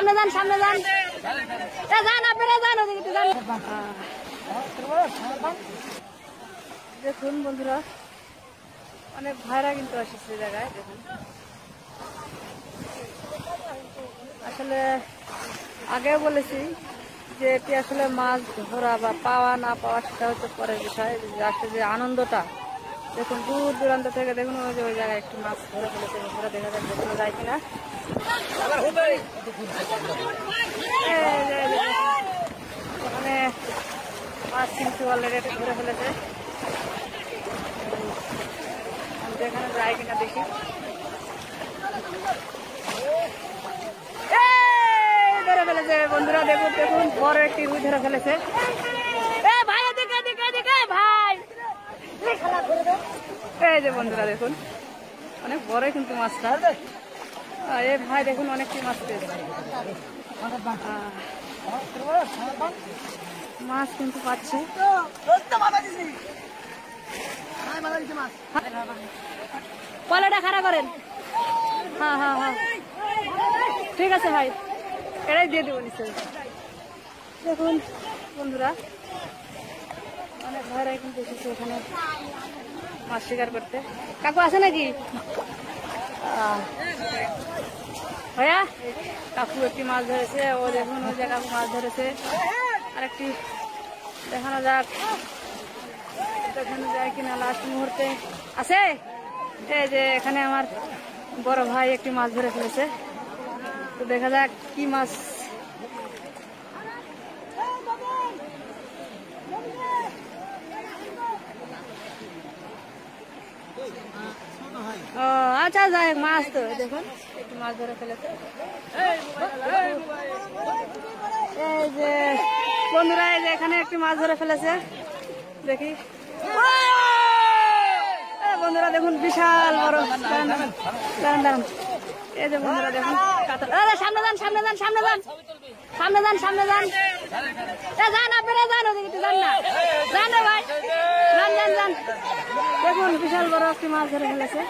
সামনে যান সামনে যান যান আপনারা যান ওদিকে যান। দেখুন বন্ধুরা অনেক ভাইরা কিন্তু আসছে জায়গায়। দেখুন আসলে আগেও বলেছি যে এটি আসলে মাছ ধরা বা পাওয়া না পাওয়া সেটা হচ্ছে পরের বিষয়, আসলে যে আনন্দটা দেখুন দূর দূরান্ত থেকে দেখুন ওই যে ওই জায়গায় একটু মাছ ধরে ফেলেছে। বন্ধুরা দেখা যাক দেখুন যায় কিনা। ওখানে মাছ কিন্তু অলরেডি ধরে ফেলেছে, এখানে যায় কিনা দেখি। ধরে ফেলেছে বন্ধুরা, দেখুন দেখুন বড় একটি রুই ধরে ফেলেছে। ভাই এদিকে এদিকে এদিকে ভাই, এই যে বন্ধুরা দেখুন অনেক বড় কিন্তু মাছটা। এ ভাই দেখুন অনেকটি মাছ পেয়েছে, মাছ কিন্তু পাচ্ছে। পলাটা খাড়া করেন। হ্যাঁ হ্যাঁ হ্যাঁ ঠিক আছে ভাই, এটাই দিয়ে দেবো নিশ্চয়। দেখুন বন্ধুরা অনেক ভাইরাই কিন্তু এসেছে এখানে মাছ শিকার করতে। কাকু আছে নাকি ভাইয়া? কাকু একটি মাছ ধরেছে, ও দেখুন ওই যে কাকু মাছ ধরেছে। আর একটি দেখানো যাক, দেখানো যায় কিনা লাস্ট মুহূর্তে আছে। এই যে এখানে আমার বড় ভাই একটি মাছ ধরে ফেলেছে, তো দেখা যাক কি মাছ। ও আচ্ছা যাই মাছ, তো দেখুন একটু মাছ ধরে ফেলেছে। এই যে বন্ধুরা এই যে এখানে একটি মাছ ধরে ফেলেছে, দেখি বন্ধুরা দেখুন বিশাল বড়। দাঁড়ান দাঁড়ান, এই যে বন্ধুরা দেখুন সামনে যান সামনে যান সামনে যান সামনে যান সামনে যান যান আপনারা যান ওদিকে যান না যান রে ভাই, যান যান যান। দেখুন বিশাল বড় একটি মাছ ধরে ফেলেছে।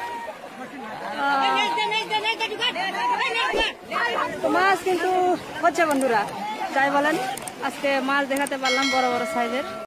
মাছ কিন্তু হচ্ছে বন্ধুরা, যাই বলেন আজকে মাছ দেখাতে পারলাম বড় বড় সাইজের।